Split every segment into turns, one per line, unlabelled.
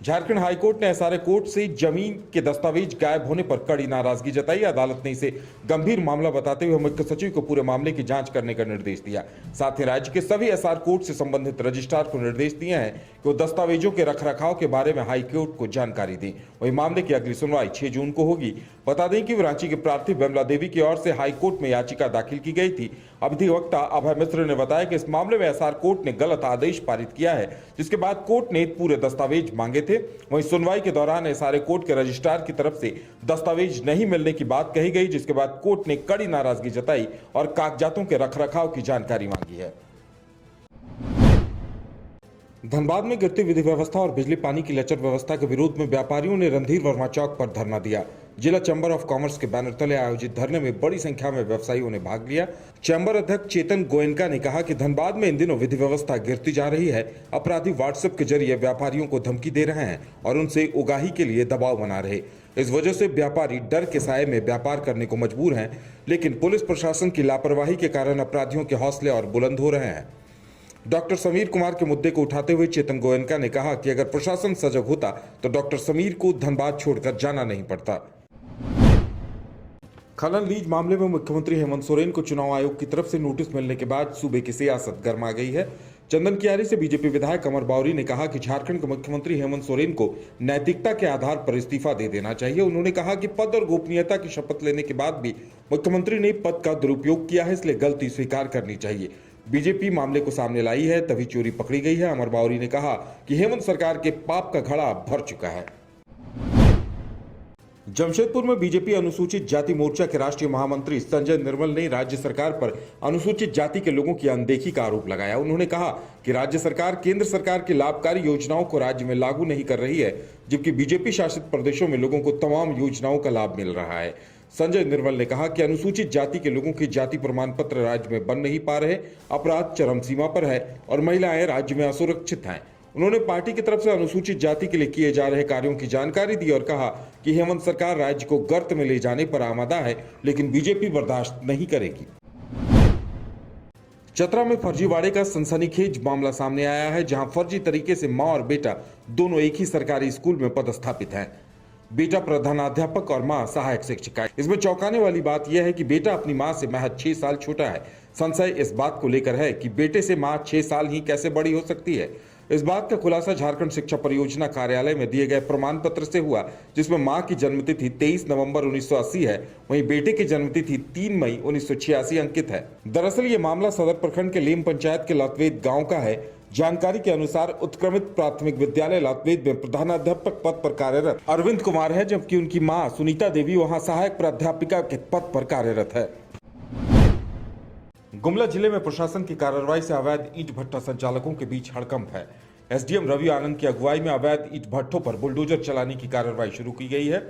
Jharkhand high court ने SRA court से जमीन के दस्तावेज गायब होने पर कड़ी नाराजगी जताई। अदालत ने इसे गंभीर मामला बताते हुए मुख्य सचिव को पूरे मामले की जांच करने का निर्देश दिया। साथ ही राज्य के सभी एसआर कोर्ट से संबंधित रजिस्ट्रार को निर्देश दिए हैं कि वो दस्तावेजों के रखरखाव के बारे में हाईकोर्ट को जानकारी दें। वही मामले की अगली सुनवाई 6 जून को होगी। बता दें कि रांची के प्रार्थी विमला देवी की ओर से हाईकोर्ट में याचिका दाखिल की गई थी। अधिवक्ता अभय मिश्र ने बताया कि इस मामले में एसआर कोर्ट ने गलत आदेश पारित किया है, जिसके बाद कोर्ट ने पूरे दस्तावेज मांगे थे। वहीं सुनवाई के दौरान एसआरए कोर्ट के रजिस्ट्रार की तरफ से दस्तावेज नहीं मिलने की बात कही गई, जिसके बाद कोर्ट ने कड़ी नाराजगी जताई और कागजातों के रखरखाव की जानकारी मांगी है। धनबाद में गिरती विधि व्यवस्था और बिजली पानी की लचर व्यवस्था के विरोध में व्यापारियों ने रणधीर वर्मा चौक पर धरना दिया। जिला चैंबर ऑफ कॉमर्स के बैनर तले आयोजित धरने में बड़ी संख्या में व्यवसायियों ने भाग लिया। चैंबर अध्यक्ष चेतन गोयनका ने कहा कि धनबाद में इन दिनों विधि व्यवस्था गिरती जा रही है। अपराधी व्हाट्सएप के जरिए व्यापारियों को धमकी दे रहे हैं और उनसे उगाही के लिए दबाव बना रहे। इस वजह से व्यापारी डर के साए में व्यापार करने को मजबूर हैं, लेकिन पुलिस प्रशासन की लापरवाही के कारण अपराधियों के हौसले और बुलंद हो रहे हैं। डॉक्टर समीर कुमार के मुद्दे को उठाते हुए चेतन गोयनका ने कहा कि अगर प्रशासन सजग होता तो डॉक्टर समीर को धनबाद छोड़कर जाना नहीं पड़ता। खनन लीज मामले में मुख्यमंत्री हेमंत सोरेन को चुनाव आयोग की तरफ से नोटिस मिलने के बाद सूबे की सियासत गर्मा गई है। चंदन कियारी से बीजेपी विधायक अमर बावरी ने कहा कि झारखंड के मुख्यमंत्री हेमंत सोरेन को नैतिकता के आधार पर इस्तीफा दे देना चाहिए। उन्होंने कहा कि पद और गोपनीयता की शपथ लेने के बाद भी मुख्यमंत्री ने पद का दुरुपयोग किया है, इसलिए गलती स्वीकार करनी चाहिए। बीजेपी मामले को सामने लाई है, तभी चोरी पकड़ी गई है। अमर बावरी ने कहा कि हेमंत सरकार के पाप का घड़ा भर चुका है। जमशेदपुर में बीजेपी अनुसूचित जाति मोर्चा के राष्ट्रीय महामंत्री संजय निर्मल ने राज्य सरकार पर अनुसूचित जाति के लोगों की अनदेखी का आरोप लगाया। उन्होंने कहा कि राज्य सरकार केंद्र सरकार की लाभकारी योजनाओं को राज्य में लागू नहीं कर रही है, जबकि बीजेपी शासित प्रदेशों में लोगों को तमाम योजनाओं का लाभ मिल रहा है। संजय निर्मल ने कहा कि अनुसूचित जाति के लोगों के जाति प्रमाण पत्र राज्य में बन नहीं पा रहे, अपराध चरम सीमा पर है और महिलाएं राज्य में असुरक्षित हैं। उन्होंने पार्टी की तरफ से अनुसूचित जाति के लिए किए जा रहे कार्यों की जानकारी दी और कहा कि हेमंत सरकार राज्य को गर्त में ले जाने पर आमादा है, लेकिन बीजेपी बर्दाश्त नहीं करेगी। चतरा में फर्जीवाड़े का सनसनीखेज मामला सामने आया है, जहां फर्जी तरीके से मां और बेटा दोनों एक ही सरकारी स्कूल में पदस्थापित हैं। बेटा प्रधानाध्यापक और मां सहायक शिक्षिका। इसमें चौंकाने वाली बात यह है कि बेटा अपनी मां से महज 6 साल छोटा है। संशय इस बात को लेकर है कि बेटे से मां 6 साल ही कैसे बड़ी हो सकती है। इस बात का खुलासा झारखंड शिक्षा परियोजना कार्यालय में दिए गए प्रमाण पत्र से हुआ, जिसमें मां की जन्मतिथि 23 नवंबर 1980 है, वहीं बेटे की जन्मतिथि 3 मई 1986 अंकित है। दरअसल ये मामला सदर प्रखंड के लेम पंचायत के लातवेद गांव का है। जानकारी के अनुसार उत्क्रमित प्राथमिक विद्यालय लातवेद में प्रधानाध्यापक पद पर कार्यरत अरविंद कुमार है, जबकि उनकी मां सुनीता देवी वहां सहायक प्राध्यापिका के पद पर कार्यरत है। गुमला जिले में प्रशासन की कार्रवाई से अवैध ईंट भट्टा संचालकों के बीच हड़कंप है। एसडीएम रवि आनंद की अगुवाई में अवैध ईंट भट्टों पर बुलडोजर चलाने की कार्रवाई शुरू की गई है।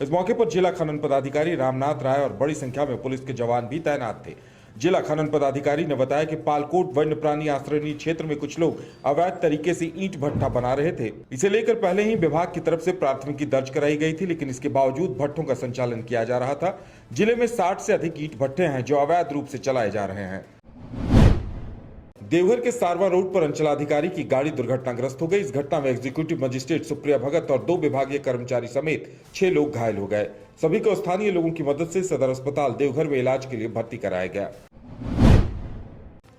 इस मौके पर जिला खनन पदाधिकारी रामनाथ राय और बड़ी संख्या में पुलिस के जवान भी तैनात थे। जिला खनन पदाधिकारी ने बताया कि पालकोट वन्य प्राणी आश्रयणी क्षेत्र में कुछ लोग अवैध तरीके से ईंट भट्टा बना रहे थे। इसे लेकर पहले ही विभाग की तरफ से प्राथमिकी दर्ज कराई गई थी, लेकिन इसके बावजूद भट्टों का संचालन किया जा रहा था। जिले में 60 से अधिक ईंट भट्टे हैं जो अवैध रूप से चलाए जा रहे हैं। देवघर के सारवा रोड पर अंचलाधिकारी की गाड़ी दुर्घटनाग्रस्त हो गई। इस घटना में एग्जीक्यूटिव मजिस्ट्रेट सुप्रिया भगत और 2 विभागीय कर्मचारी समेत 6 लोग घायल हो गए। सभी को स्थानीय लोगों की मदद से सदर अस्पताल देवघर में इलाज के लिए भर्ती कराया गया।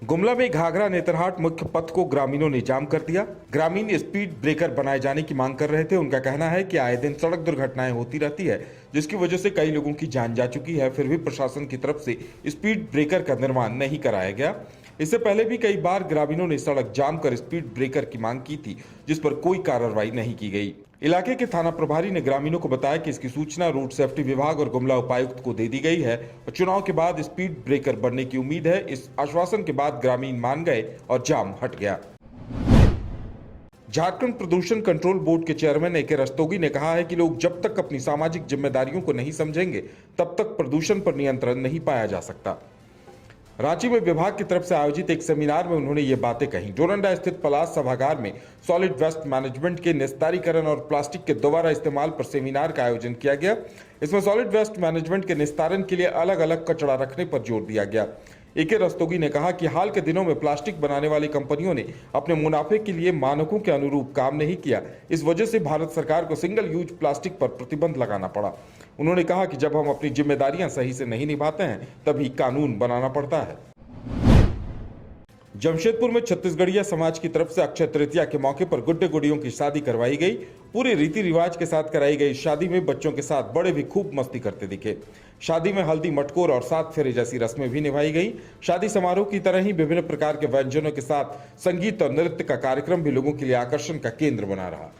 गुमला में घाघरा नेतरहाट मुख्य पथ को ग्रामीणों ने जाम कर दिया। ग्रामीण स्पीड ब्रेकर बनाए जाने की मांग कर रहे थे। उनका कहना है कि आए दिन सड़क दुर्घटनाएं होती रहती है, जिसकी वजह से कई लोगों की जान जा चुकी है। फिर भी प्रशासन की तरफ से स्पीड ब्रेकर का निर्माण नहीं कराया गया। इससे पहले भी कई बार ग्रामीणों ने सड़क जाम कर स्पीड ब्रेकर की मांग की थी, जिस पर कोई कार्रवाई नहीं की गई। इलाके के थाना प्रभारी ने ग्रामीणों को बताया कि इसकी सूचना रोड सेफ्टी विभाग और गुमला उपायुक्त को दे दी गई है और चुनाव के बाद स्पीड ब्रेकर बनने की उम्मीद है। इस आश्वासन के बाद ग्रामीण मान गए और जाम हट गया। झारखंड प्रदूषण कंट्रोल बोर्ड के चेयरमैन ए.के. रस्तोगी ने कहा है कि लोग जब तक अपनी सामाजिक जिम्मेदारियों को नहीं समझेंगे, तब तक प्रदूषण पर नियंत्रण नहीं पाया जा सकता। रांची में विभाग की तरफ से आयोजित एक सेमिनार में उन्होंने ये बातें कही। डोरंडा स्थित पलाश सभागार में सॉलिड वेस्ट मैनेजमेंट के निस्तारीकरण और प्लास्टिक के दोबारा इस्तेमाल पर सेमिनार का आयोजन किया गया। इसमें सॉलिड वेस्ट मैनेजमेंट के निस्तारण के लिए अलग अलग कचरा रखने पर जोर दिया गया। एके रस्तोगी ने कहा कि हाल के दिनों में प्लास्टिक बनाने वाली कंपनियों ने अपने मुनाफे के लिए मानकों के अनुरूप काम नहीं किया। इस वजह से भारत सरकार को सिंगल यूज प्लास्टिक पर प्रतिबंध लगाना पड़ा। उन्होंने कहा कि जब हम अपनी जिम्मेदारियां सही से नहीं निभाते हैं तभी कानून बनाना पड़ता है। जमशेदपुर में छत्तीसगढ़िया समाज की तरफ से अक्षय तृतीया के मौके पर गुड्डे गुड़ियों की शादी करवाई गई। पूरे रीति रिवाज के साथ कराई गई शादी में बच्चों के साथ बड़े भी खूब मस्ती करते दिखे। शादी में हल्दी, मटकोर और 7 फेरे जैसी रस्में भी निभाई गई। शादी समारोह की तरह ही विभिन्न प्रकार के व्यंजनों के साथ संगीत और नृत्य का कार्यक्रम भी लोगों के लिए आकर्षण का केंद्र बना रहा।